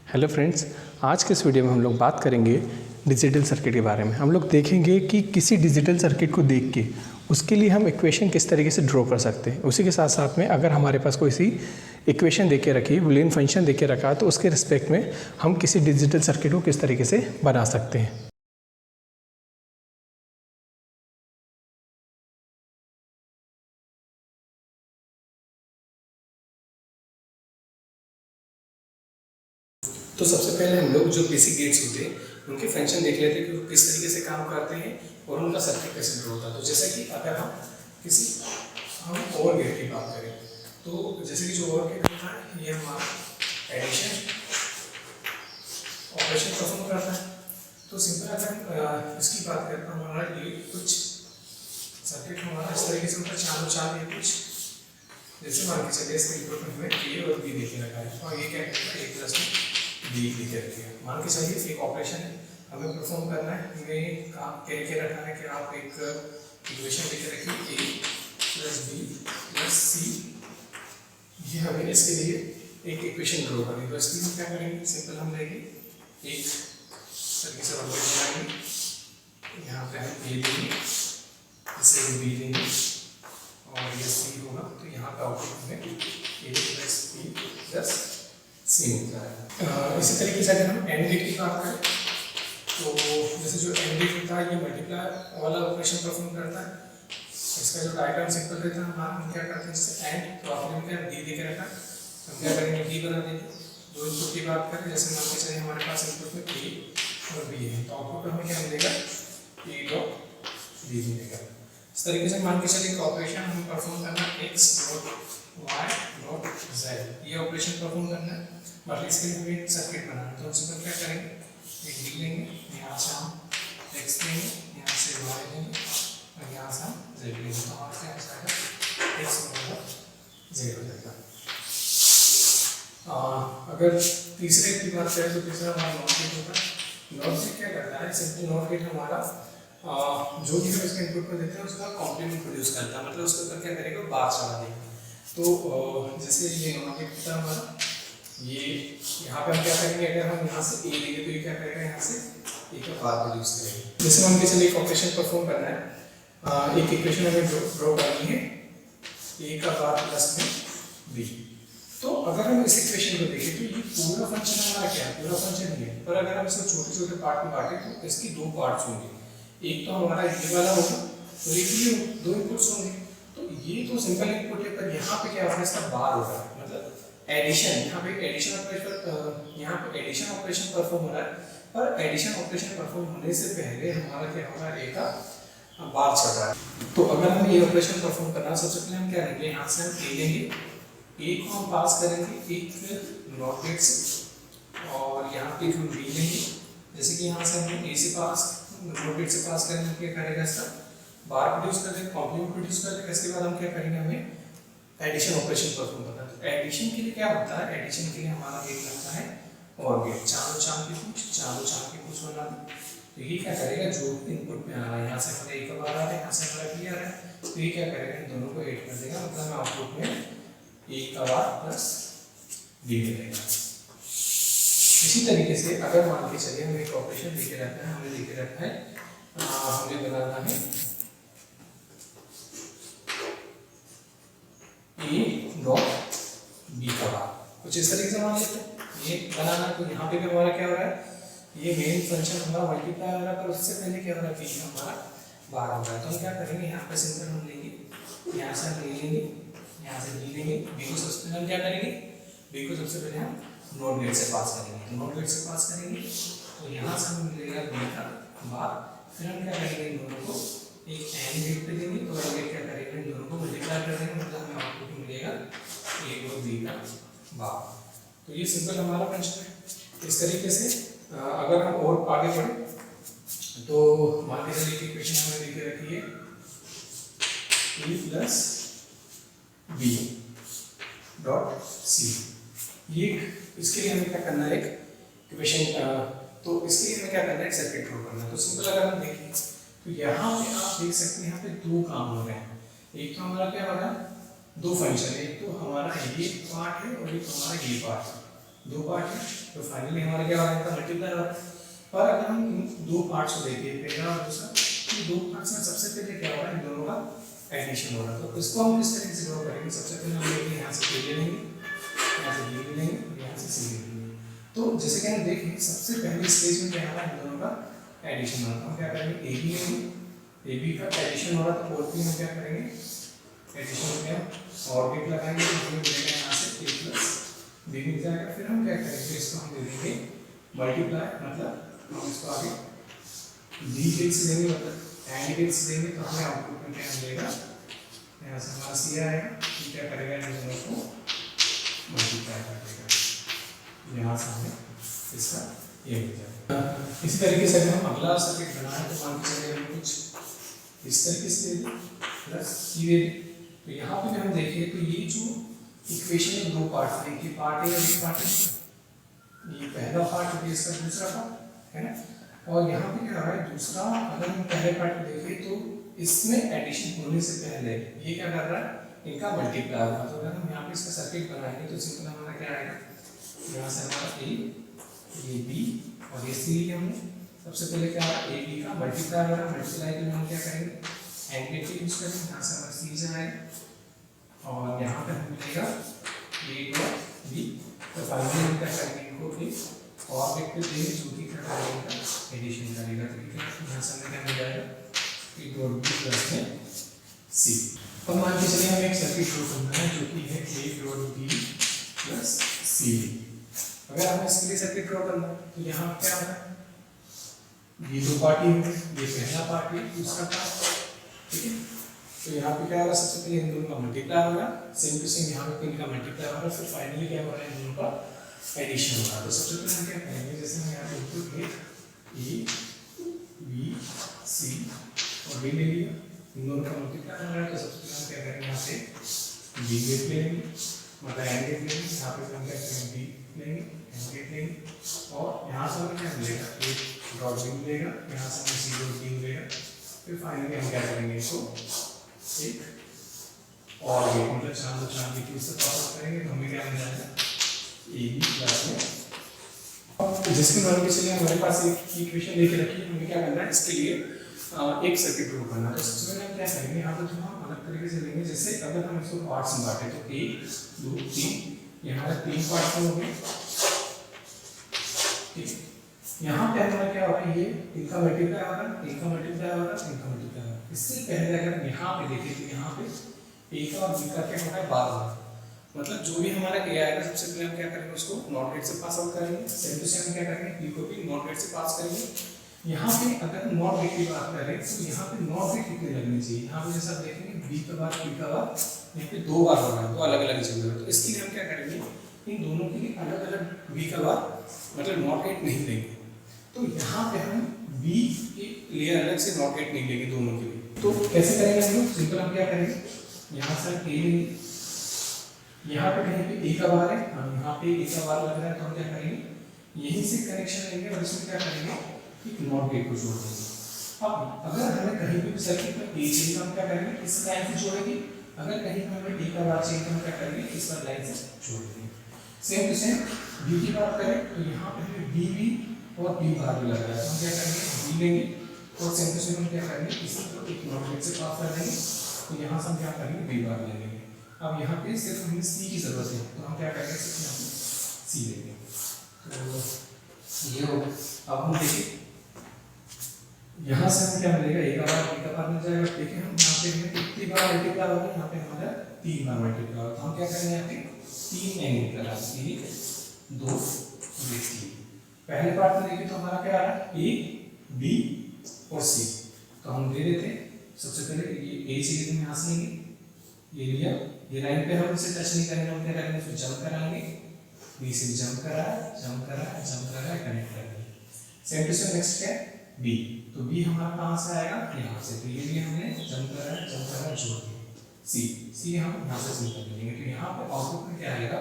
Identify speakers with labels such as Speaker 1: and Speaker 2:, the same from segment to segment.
Speaker 1: Hello friends, आज के इस वीडियो में हम लोग बात करेंगे डिजिटल सर्किट के बारे में। हम लोग देखेंगे कि किसी डिजिटल सर्किट को देख के उसके लिए हम इक्वेशन किस तरीके से ड्रॉ कर सकते हैं। उसी के साथ साथ में अगर हमारे पास कोई सी इक्वेशन दे के रखी, बूलियन फंक्शन दे के रखा, तो उसके रिस्पेक्ट में हम किसी डिजिटल सर्किट को किस तरीके से बना सकते हैं। तो सबसे पहले हम लोग जो बेसिक गेट्स होते हैं उनके फंक्शन देख लेते हैं कि वो किस तरीके से काम करते हैं और उनका सर्किट कैसे ड्रॉ होता है। तो जैसे कि अगर हम ओवर गेट की बात करें तो जैसे कि जो ओवर गेट होता है ये हमारा एडिशन ऑपरेशन परफॉर्म करता है। तो सिंपल अगर इसकी बात करें तो हमारा ये कुछ सर्किट हमारा इस तरीके से ऊपर चालू चाल है कुछ, जैसे मान के चलिए इसके इनपुट में हमें ए और बी देके रखा है और ये क्या है ए प्लस बी लिखे रखी है। मान के चलिए एक ऑपरेशन है हमें परफॉर्म करना है, हमें काम कह के रखा है कि आप एक इक्वेशन लिखे रखिए ए प्लस बी प्लस सी, ये हमें इसके लिए एक इक्वेशन ड्रॉ करनी है। तो इसके लिए क्या करेंगे, सिंपल हम लेंगे एक तरीके से ऑपरेशन बनाएंगे, यहाँ पे हम ए लेंगे, इसे बी लेंगे और ये सी होगा। तो यहाँ का आउटपुट हमें ए प्लस बी प्लस सी मिलता है। इसी तरीके से अगर हम एंड गेट की बात करें तो जैसे जो एंड गेट होता है ये मल्टीप्लाई वाला ऑपरेशन परफॉर्म करता है। इसका जो डायग्राम सिंपल रहता है, हम क्या करते हैं जैसे एंड, तो आपने क्या डी देके रखा, हम क्या करेंगे डी बना देंगे। दो इनपुट की बात करें, जैसे मान के चलिए हमारे पास इनपुट में ए और बी है, तो आउटपुट हमें क्या मिलेगा ए डॉट बी मिलेगा। इस तरीके से मान के चलिए एक ऑपरेशन हम परफॉर्म करना x dot y dot z, ये ऑपरेशन परफॉर्म करना है। मतलब इसके लिए हमें एक सर्किट बनाना है, तो हम सिंपल क्या करेंगे एक डी लेंगे, यहाँ से हम x लेंगे, यहाँ से y लेंगे और यहाँ से हम z लेंगे। तो हमारा क्या हो जाएगा x बराबर z हो जाएगा। अगर तीसरे की बात करें तो तीसरा हमारा नॉट गेट होता है। नॉट गेट क्या करता है, सिंपल नॉट गेट हमारा जो भी हम इसके इनपुट में देते हैं उसका कॉम्प्लीमेंट प्रोड्यूस करता है, मतलब उसके ऊपर क्या करेगा बार चढ़ा देगा। तो जैसे ये नॉट गेट होता है हमारा, ये यहाँ पे हम क्या करेंगे, अगर हम यहाँ से ए लेंगे तो ये क्या करेगा यहाँ से ए का बार प्रोड्यूस करेगा। जैसे हम चलिए एक ऑपरेशन परफॉर्म करना है, एक इक्वेशन हमें ड्रॉ करनी है ए का बार प्लस में बी। तो अगर हम इस इक्वेशन को देखें तो ये पूरा फंक्शन हमारा क्या है, पूरा फंक्शन ही है, पर अगर हम इसे छोटे छोटे पार्ट में बांटें तो इसकी दो पार्ट्स होंगे, एक तो हमारा ये वाला होगा और एक ये दो इनपुट्स होंगे। तो ये तो सिंपल इनपुट है, पर यहाँ पे क्या हो रहा है इसका बार हो रहा है, मतलब एडिशन, यहाँ पे एडिशन ऑपरेशन, यहाँ पे एडिशन ऑपरेशन परफॉर्म हो रहा है। पर एडिशन ऑपरेशन परफॉर्म होने से पहले हमारा क्या होगा ए का बार चढ़ रहा है। तो अगर हमें ये ऑपरेशन परफॉर्म करना है, सबसे पहले हम क्या करेंगे, यहाँ से हम ए लेंगे, ए को हम पास करेंगे एक नॉट गेट से और यहाँ पे हम बी लेंगे। जैसे कि यहाँ से हम ए से पास नॉट गेट से पास करेंगे, क्या करेगा इसका बार प्रोड्यूस कर देगा, कॉम्प्लीमेंट प्रोड्यूस कर देगा। इसके बाद हम क्या करेंगे, हमें एडिशन ऑपरेशन परफॉर्म करना है। तो एडिशन के लिए क्या होता है, एडिशन के लिए हमारा गेट लगता है और गेट, चारों चार की कुछ बना दे। तो ये क्या करेगा, जो इनपुट में आ रहा है यहाँ से हमारा ए का बार आ रहा है, यहाँ से हमारा बी आ रहा है, तो ये क्या करेगा इन दोनों को ऐड कर देगा, मतलब आउटपुट में ए का बार प्लस बी मिलेगा। इसी तरीके से अगर मान के चलिए हमें एक ऑपरेशन देके रखना है, हमें बनाना है ए डॉट बी का बार, कुछ इस तरीके से मान लेते हैं ये बनाना। तो यहाँ पे हमारा क्या हो रहा है, ये मेन फंक्शन हमारा मल्टीप्लाई हो रहा है, पर उससे पहले क्या हो रहा है बी हमारा बार हो रहा है। तो हम क्या करेंगे, यहाँ पे सिंपल हम लेंगे, यहाँ से हम ले लेंगे, यहाँ से बी लेंगे, बी को सबसे पहले हम क्या करेंगे, बी को सबसे पहले हम नॉट गेट से पास करेंगे। तो नॉट गेट से पास करेंगे तो यहाँ से हमें मिलेगा बी का बार, फिर हम क्या करेंगे इन दोनों को एक एंड गेट पे देंगे और आगे क्या करेंगे इन दोनों को मल्टीप्लाई कर देंगे, मतलब हमें आउटपुट मिलेगा ए और बी का बार। तो ये सिंपल हमारा फंक्शन है। इस तरीके से अगर हम और आगे बढ़े तो मान के चलिए इक्वेशन हमें देके रखी है ए प्लस बी डॉट सी, ये इसके लिए हमें क्या करना है एक इक्वेशन, तो इसके लिए हमें क्या करना है एक सर्किट ड्रॉ करना है। तो सिंपल अगर हम देखें तो यहाँ पे आप देख सकते हैं यहाँ पे दो काम हो रहे हैं। एक तो हमारा क्या हो रहा है, दो फंक्शन है, एक तो हमारा ये पार्ट है और एक हमारा ये पार्ट है। दो पार्ट है, तो फाइनली हमारा क्या हो रहा है, मल्टीप्लाई हो रहा है। पर अगर हम इन दो पार्ट्स को देखें, पहला और दूसरा, तो दो पार्ट्स में सबसे पहले क्या हो रहा है, इन दोनों का एडिशन हो रहा है। तो इसको हम इस तरीके से ड्रॉ करेंगे, सबसे पहले हम लेंगे यहाँ से ए ले लेंगे, यहाँ से बी ले लेंगे, यहाँ से सी ले लेंगे। तो जैसे कि हम देखें, सबसे पहले स्टेज में क्या हो रहा है, इन दोनों का एडिशन हो रहा है। हम क्या करेंगे, ए बी लेंगे, ए बी का एडिशन हो रहा है, तो और भी हम क्या करेंगे, एडिशन हो गया, और गेट लगाएंगे, तो हमें मिलेगा यहाँ से ए प्लस बी मिल जाएगा। फिर हम क्या करेंगे, इसको हम दे देंगे मल्टीप्लाई, मतलब हम इसको आगे डी गेट से देंगे, मतलब एंड गेट से देंगे, तो हमें आउटपुट में क्या मिलेगा, यहाँ से हमारा सी आएगा, तो क्या करेगा, इन दोनों को मल्टीप्लाई कर देगा, यहाँ से हमें इसका ये मिल जाएगा। इसी तरीके से अगर हम अगला सर्किट बनाएं, तो मान के चलिए हम कुछ इस तरीके से दे दें, प्लस सी दे दें। तो यहाँ पे हम देखें, तो ये जो इक्वेशन में दो पार्ट है, कि पार्ट ए और बी पार्ट है, ये पहला पार्ट है, इसका दूसरा पार्ट है ना। और यहाँ पे क्या हो रहा है, दूसरा, अगर हम पहले पार्ट को देखें, तो इसमें एडिशन होने से पहले ये क्या कर रहा है, इनका मल्टीप्लाई होगा। तो अगर हम यहाँ पे इसका सर्किट बनाएंगे, तो सिंपल हमारा क्या आएगा, यहाँ से हमारा ए बी और ये सी लिया हमने। सबसे पहले क्या होगा, ए बी का मल्टीप्लाई हो रहा है, मल्टीप्लाई के लिए हम क्या करेंगे, एंड गेट यूज करेंगे, यहाँ से हमारा सी जाएगा, और यहाँ पे हमें मिलेगा ए और बी। तो फाइनली हम क्या करेंगे, इनको एक और वेक्टर देंगे, जो कि क्या करेगा, एडिशन करेगा। तो ठीक है, यहाँ से हमें क्या मिल जाएगा, ए डॉट बी प्लस में सी। अब मान के चलिए हमें एक सर्किट ड्रॉ करना है, जो कि है ए डॉट बी प्लस सी। अगर हमें इसके लिए सर्किट ड्रॉ करना है, तो यहाँ क्या है, ये दो पार्टी है, ये पहला पार्ट है, दूसरा पार्ट, ठीक है। तो यहाँ पे क्या होगा, सबसे पहले इन दोनों का मल्टीप्लाई होगा, सेम टू सेम यहाँ पे इनका मल्टीप्लाई होगा, फिर फाइनली क्या हो रहा है, इन दोनों का एडिशन होगा। तो सबसे पहले हम क्या करेंगे, जैसे हम यहाँ पे इनपुट ए बी सी और बी ले लिया, इन दोनों का मल्टीप्लाई हो रहा है, तो सबसे पहले हम क्या करेंगे, यहाँ से बी गेट ले लेंगे, मतलब एंड गेट लेंगे, यहाँ पे हम क्या करेंगे, बी लेंगे, एंड गेट लेंगे, और यहाँ से हमें क्या मिलेगा, एक डॉट बी मिलेगा, यहाँ से हमें सी डॉट बी मिलेगा। फिर फाइनली हम क्या करेंगे, इसको एक और गेट, मतलब चांद की टू से पास करेंगे, तो हमें क्या मिल जाएगा, ए बी प्लस में। तो जिसके मान के चलिए हमारे पास एक इक्वेशन लेके रखी है, हमें क्या करना है, इसके लिए एक सर्किट ड्रॉ करना है। तो सबसे पहले हम क्या करेंगे, यहाँ पे थोड़ा अलग तरीके से लेंगे। जैसे अगर हम इसको पार्ट्स में बांटे, तो 1 2 3, ये हमारे 3 पार्ट में हो गए, ठीक। यहाँ पे हमारा क्या हो रहा है, ये इनका मल्टीप्लाई हो रहा है, इनका मल्टीप्लाई हो रहा है, इनका मल्टीप्लाई हो रहा है। इससे पहले अगर हम यहाँ पे देखें, तो यहाँ पे ए का और बी का क्या होगा, 12, मतलब जो भी हमारा ए आएगा, सबसे पहले हम क्या करेंगे, उसको नॉट गेट से पास आउट करेंगे, सेम टू सेम क्या करेंगे, बी को भी नॉट गेट से पास करेंगे। यहाँ पे अगर हम नॉट गेट की बात करें, तो यहाँ पे नॉट गेट कितने लगने चाहिए, यहाँ पे जैसा देखेंगे, बी का बार पी का बार यहाँ पे 2 बार होगा, तो अलग अलग जगह। तो इसके लिए हम क्या करेंगे, इन दोनों के लिए अलग अलग बी का बार, मतलब नॉट गेट नहीं लेंगे। तो यहाँ पे हम बी के लिए अलग से नॉट गेट नहीं लेंगे दोनों के लिए। तो कैसे करेंगे हम लोग, सिंपल हम क्या करेंगे, यहाँ से ए, यहाँ पे कहीं पे ए का बार है, हम यहाँ पे ए का बार लग रहा है, तो हम क्या करेंगे, यहीं से कनेक्शन लेंगे और इसमें क्या करेंगे, एक नॉट गेट को जोड़ देंगे। अब अगर हमें कहीं पे सर्किट में ए चाहिए, तो हम क्या करेंगे, इस लाइन से जोड़ेंगे। अगर कहीं पे हमें ए का बार चाहिए, तो हम क्या करेंगे, इस वाली लाइन से जोड़ देंगे। सेम टू सेम बी की बात करें, तो यहाँ पे हमें बी भी और बी बार भी लग रहा है, तो हम क्या करेंगे, बी लेंगे, और सेम टू सेम हम क्या करेंगे, इसको एक नॉट गेट से पास कर देंगे, तो यहाँ से हम क्या करेंगे, बी बार ले लेंगे। अब यहाँ पे सिर्फ हमें सी की जरूरत है, तो हम क्या करेंगे, सिर्फ यहाँ पे सी लेंगे। तो ये हो, अब हम देखिए यहाँ से हमें क्या मिलेगा, ए का बार बी का बार मिल जाएगा। देखिए हम यहाँ पे हमें कितनी बार मल्टीप्लाई होगा, यहाँ पे हमारा 3 बार मल्टीप्लाई होगा। तो हम क्या करेंगे, यहाँ पे 3 एंड निकल रहा है, 1 2 3। पहले पार्ट में देखिए तो हमारा क्या आ रहा है, ए बी और सी, तो हम दे देते हैं। सबसे पहले ये ए चाहिए, तो हम यहाँ से लेंगे, ये लिया, ये लाइन पे हम इसे टच नहीं करेंगे, हम क्या करेंगे, फिर जंप कराएंगे, बी से जंप करा, जंप करा, जंप करा, कनेक्ट करेंगे। सेम टू सेम नेक्स्ट क्या है, बी, तो बी हमारा कहाँ से आएगा, यहाँ से, तो ये भी हमने जंप करा जोड़ दिया। सी हम यहाँ से सिंपल लेंगे, तो यहाँ पे आउटपुट में क्या आएगा,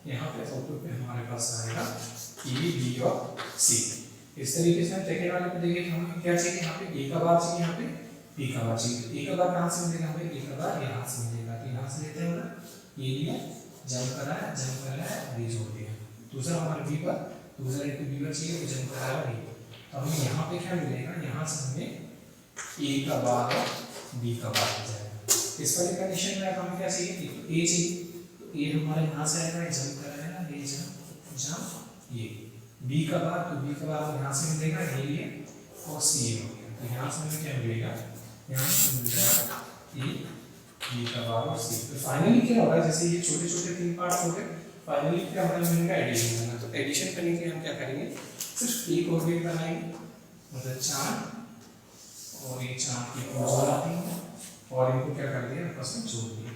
Speaker 1: यहाँ पे आउटपुट में हमारे पास आएगा ए बी और सी। इस तरीके से हम सेकेंड वाले पे देखेंगे, हमें क्या चाहिए, यहाँ पे ए का बार चाहिए, यहाँ पे बी का बार चाहिए। तो ए का बार कहाँ से मिलेगा, हमें ए का बार यहाँ से मिलेगा, तो यहाँ से लेते हैं, ये लिया, जंप करा, और ये जोड़ दिया, तो दूसरा हमारा बी पर, दूसरा इंटू बी पर चाहिए तो जंप कराया नहीं। तो हमें यहाँ पे क्या मिलेगा, यहाँ से हमें ए का बार और बी का बार मिल जाएगा। इस वाले कंडीशन में हमें क्या चाहिए, तो ए चाहिए, तो ए हमारा यहाँ से आएगा, जंप कराएगा, ये जंप ये बी का बार, तो बी का बार यहाँ से मिलेगा ये और सी ए हो गया। तो यहाँ से हमें क्या मिलेगा, यहाँ से मिल जाएगा ए बी का बार और सी। तो फाइनली क्या होगा, जैसे ये छोटे छोटे 3 पार्ट हो गए, फाइनली क्या हमारा मिलेगा एडिशन करना। तो एडिशन करने के लिए हम क्या करेंगे, सिर्फ एक ऑर्बिट बनाएंगे, मतलब 4 और ये 4 की जोड़ आती है और इनको क्या कर दिया आपस में जोड़ दिया,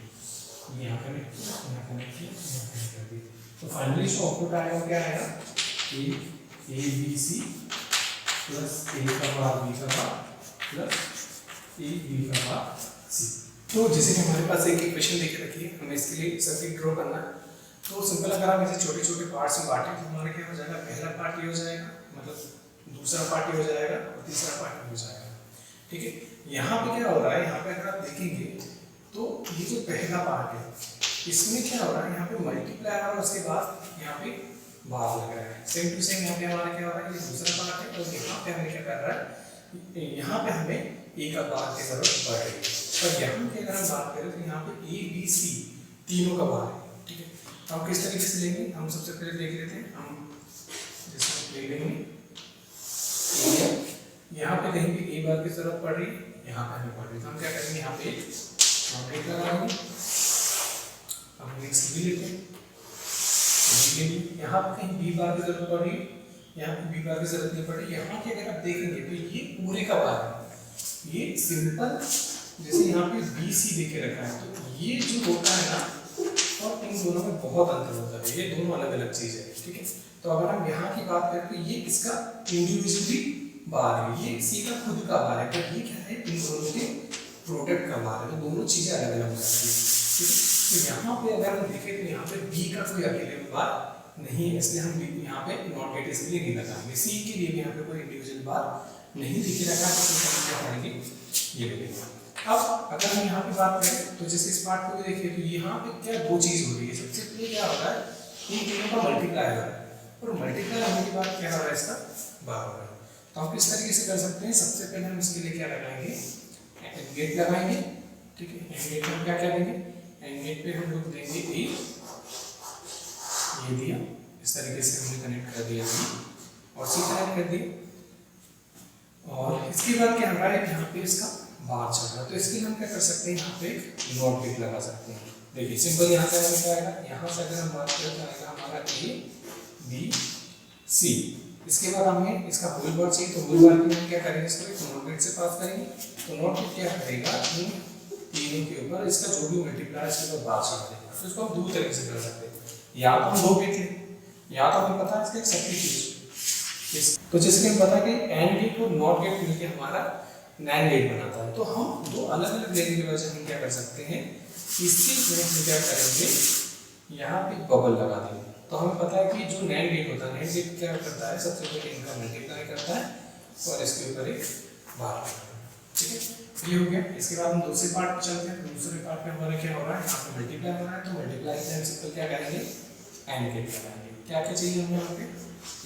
Speaker 1: यहाँ कनेक्ट किया, यहाँ कनेक्ट किया, यहाँ कनेक्ट कर दिया। तो फाइनली जो आउटपुट आएगा वो क्या आएगा, ए बी सी प्लस ए का बार बी का बार प्लस ए बी का बार सी। तो जैसे कि हमारे पास एक इक्वेशन देके रखी है, हमें इसके लिए सर्किट ड्रॉ करना है। तो सिंपल अगर हम इसे छोटे छोटे पार्ट्स में बांटें तो हमारा क्या हो जाएगा, पहला पार्ट ये हो जाएगा, मतलब दूसरा पार्ट ये हो जाएगा और तीसरा पार्ट ये हो जाएगा। ठीक है, यहाँ पे क्या हो रहा है, यहाँ पे अगर आप देखेंगे तो ये जो पहला पार्ट है इसमें क्या हो रहा है, यहाँ पे मल्टीप्लाई और उसके बाद यहाँ पे बार लग रहा है, सेम टू सेम यहाँ पे हमारा क्या हो रहा है, ये दूसरा पार्ट है और यहाँ पे हमें क्या कर रहा है, यहाँ पे हमें ए का बार की जरूरत पड़ रही है। और यहाँ पे अगर हम बात करें तो यहाँ पे ए बी सी तीनों का बार है। ठीक है, तो हम किस तरीके से लेंगे, हम सबसे पहले देख लेते हैं, हम जैसे ले लेंगे यहाँ पे कहीं भी ए बार की जरूरत पड़ रही है, यहाँ पे हमें पड़ रही है, तो हम क्या करेंगे, यहाँ पे ब्रेक लगाएंगे। अब नेक्स्ट भी लेते हैं, यहाँ पे कहीं बी बार की जरूरत पड़ रही है, यहाँ पे बी बार की जरूरत नहीं पड़ रही। यहाँ के अगर आप देखेंगे तो ये पूरे का बार है, ये सिंपल जैसे यहाँ पे बी सी देके रखा है, तो ये जो होता है ना, और इन दोनों में बहुत अंतर होता है, ये दोनों अलग अलग चीज है। ठीक है, तो अगर हम यहाँ की बात करें तो ये इसका इंडिविजुअली बार है, ये सी का खुद का बार है, तो ये क्या है, इन दोनों के प्रोडक्ट का बार है, तो दोनों चीजें अलग अलग हो जाती है। ठीक है, तो यहाँ पे अगर हम देखें तो यहाँ पे बी का कोई अकेले बार नहीं है, इसलिए हम यहाँ पे नॉट गेट इसके लिए नहीं लगाएंगे। सी के लिए भी यहाँ पे कोई इंडिविजुअल बार नहीं दिख रखा है, तो हम क्या करेंगे, ये लेंगे। अब अगर हम यहाँ पे बात करें तो जैसे इस पार्ट को भी देखिए, तो यहाँ पे क्या दो चीज हो रही है, सबसे पहले क्या हो रहा है, इन तीनों का मल्टीप्लाई हो रहा है, और मल्टीप्लाई होने के बाद क्या हो रहा है, इसका बार हो रहा है। तो हम किस तरीके से कर सकते हैं, सबसे पहले हम इसके लिए क्या लगाएंगे, एंड गेट लगाएंगे। ठीक है, एंड गेट में क्या क्या देंगे, एंड गेट पे हम लोग देंगे ए, ये दिया, इस तरीके से हमने कनेक्ट कर दिया और सी कनेक्ट कर दिया, और इसके बाद क्या हो रहा है, यहाँ पे इसका बार चल रहा है, तो इसके लिए हम क्या कर सकते हैं, यहाँ पे एक नॉट गेट लगा सकते हैं। देखिए सिंपल, यहाँ से हमें क्या आएगा, यहाँ से अगर हम बात करें तो आएगा हमारा ए बी सी। इसके बाद हमें इसका होल बार चाहिए, तो होल बार के लिए हम क्या करेंगे, इसको एक नॉट गेट से पास करेंगे। तो नॉट गेट क्या करेगा, इन तीनों के ऊपर इसका जो भी मल्टीप्लाई है इसके ऊपर बार चढ़ा देगा। तो इसको हम दो तरीके से कर सकते हैं, या तो हम दो गेट लें, या तो हमें पता है इसका एक सब्स्टिट्यूशन। तो जैसे कि हम पता है कि एंड गेट और नॉट गेट मिलकर हमारा नैंड गेट बनाता है, तो हम दो अलग अलग लेने की वजह से हम क्या कर सकते हैं, इसके लिए हम क्या करेंगे, यहाँ पे बबल लगा देंगे। तो हमें पता है कि जो नैंड गेट होता है, नैंड गेट क्या करता है, सबसे पहले इनका मल्टीप्लाई करता है और इसके ऊपर एक बार लगाता है। ठीक है, ये हो गया। इसके बाद हम दूसरे पार्ट पे चलते हैं। दूसरे पार्ट में हमारा क्या हो रहा है, यहाँ पे मल्टीप्लाई हो रहा है, तो मल्टीप्लाई के टाइम सिंपल क्या करेंगे, एंड गेट लगाएंगे। क्या क्या चाहिए हमें यहाँ पे,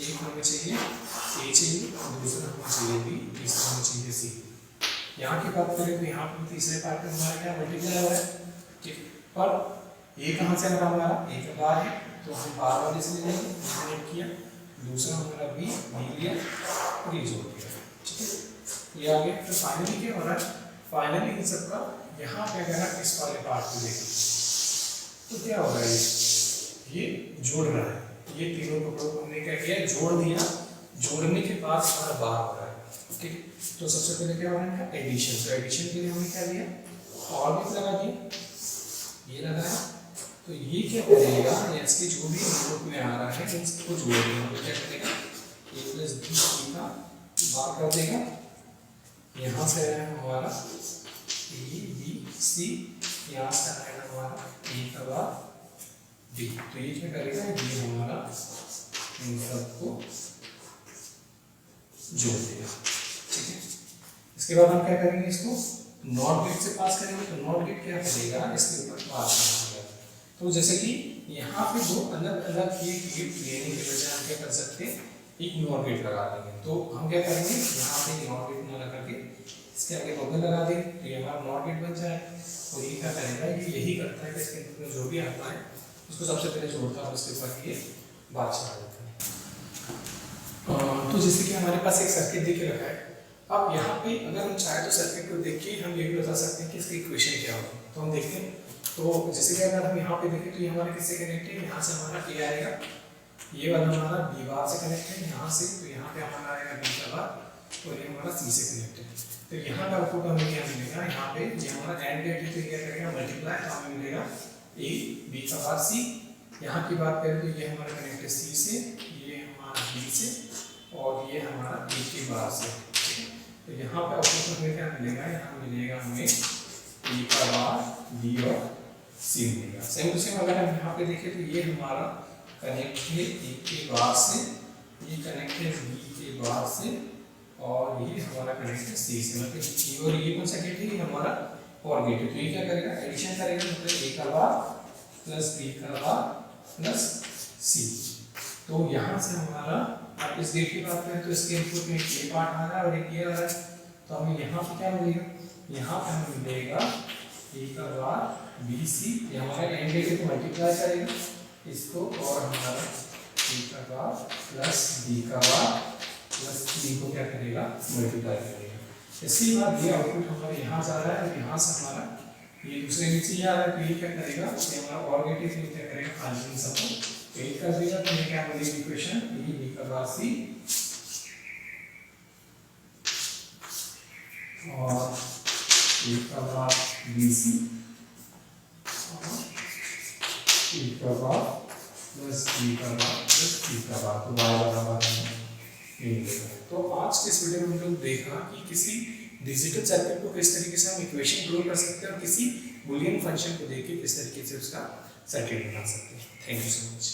Speaker 1: एक हमें चाहिए ए चाहिए, दूसरा हमें चाहिए बी, तीसरा हमें चाहिए सी। यहाँ की बात करें तो यहाँ पर तीसरे पार्ट में हमारा क्या मल्टीप्लाई हो रहा है। ठीक, पर ए कहाँ से लगा, हमारा ए का बार है, तो हम बार वाले से ले लेंगे, कनेक्ट किया, दूसरा हमारा बी लिया और ये जोड़ दिया। ठीक है, ये आ गया। तो फाइनली क्या हो रहा है, फाइनली इन सबका यहाँ पे अगर आप इस वाले पार्ट को देखें तो क्या हो रहा है, ये जोड़ रहा है, ये तीनों टुकड़ों को हमने क्या किया, जोड़ दिया, जोड़ने के बाद हमारा बार हो रहा है। ठीक, तो सबसे पहले क्या हो रहा है, एडिशन। तो एडिशन के लिए हमने क्या दिया, और भी लगा दिया, ये लगाया, तो ये क्या करेगा, इसके जो भी इनपुट में आ रहा है इसको जोड़ देगा, तो क्या करेगा, ए प्लस बी सी का बार कर देगा, यहाँ से आएगा हमारा ए बी सी, यहाँ से आएगा हमारा ए का बार बी, तो ये क्या करेगा, ये हमारा इन सबको जोड़ देगा। ठीक है, इसके बाद हम क्या करेंगे, इसको नॉट गेट से पास करेंगे, तो नॉट गेट क्या करेगा, इसके ऊपर बार करेगा, तो जैसे कि यहाँ पे दो अलग अलग गेट लेने की वजह हम क्या कर सकते हैं, एक नॉर गेट लगा देंगे। तो हम क्या करेंगे, यहाँ पे नॉर गेट ना लगा के इसके आगे बबल लगा देंगे, तो ये हमारा नॉर गेट बन जाएगा। और ये क्या करेगा, ये यही करता है कि इसके इनपुट में जो भी आता है उसको सबसे पहले जोड़ता है और उसके ऊपर ये बात चला देता है। तो जैसे कि हमारे पास एक सर्किट देख के रखा है, अब यहाँ पे अगर हम चाहे तो सर्किट को देख के हम ये भी बता सकते हैं कि इसकी इक्वेशन क्या होगी। तो हम देखते हैं, तो जैसे कि अगर हम यहाँ पे देखें तो ये हमारा किससे कनेक्ट है, यहाँ से हमारा ए आएगा, ये वाला हमारा बी बार से कनेक्ट है यहाँ से, तो यहाँ पे हमारा आएगा बी का बार और ये हमारा सी से कनेक्ट है। तो यहाँ का आउटपुट हमें क्या मिलेगा, यहाँ पे ये हमारा एंड गेट है तो क्या करेगा मल्टीप्लाई, तो हमें मिलेगा ए बी का बार सी। यहाँ की बात करें तो ये हमारा कनेक्ट है सी से, ये हमारा बी से और ये हमारा बी के बार से। तो यहाँ पे आउटपुट हमें क्या मिलेगा, यहाँ मिलेगा हमें ए का बार बी और सी मिलेगा। सेम टू सेम अगर हम यहाँ पे देखें तो ये हमारा कनेक्ट है ए के बार से, ये कनेक्ट है बी के बार से और ये हमारा कनेक्ट है सी से। मतलब ये और ये कौन सा गेट है, ये हमारा और गेट है। तो ये क्या करेगा, एडिशन करेगा, मतलब ए का बार प्लस बी का बार प्लस सी। तो यहाँ से हमारा, अब इस गेट की बात करें तो इसके इनपुट में ये पार्ट आ रहा है और एक ये आ रहा है, तो हमें यहाँ पे क्या मिलेगा, यहाँ पे हमें मिलेगा ए का बार बी सी, ये हमारा एंड गेट है तो मल्टीप्लाई करेगा इसको और हमारा ए का बार प्लस बी का बार प्लस सी को क्या करेगा मल्टीप्लाई करेगा। इसके बाद ये आउटपुट हमारे यहाँ जा रहा है और यहाँ से हमारा ये दूसरे गेट से आ रहा है, तो ये क्या करेगा, ये हमारा और गेट है तो क्या करेगा खाली इन सबको पेड कर देगा। तो ये क्या मिलेगी इक्वेशन, ए बी का बार सी और ए का बार बी सी और ए का बार प्लस बी का बार प्लस सी का बार, तो y बराबर है। तो आज के इस वीडियो में हम लोग देखा कि किसी डिजिटल सर्किट को किस तरीके से हम इक्वेशन प्रूव कर सकते हैं और किसी बूलियन फंक्शन को देख के किस तरीके से उसका सर्किट बना सकते हैं। Thank you so much.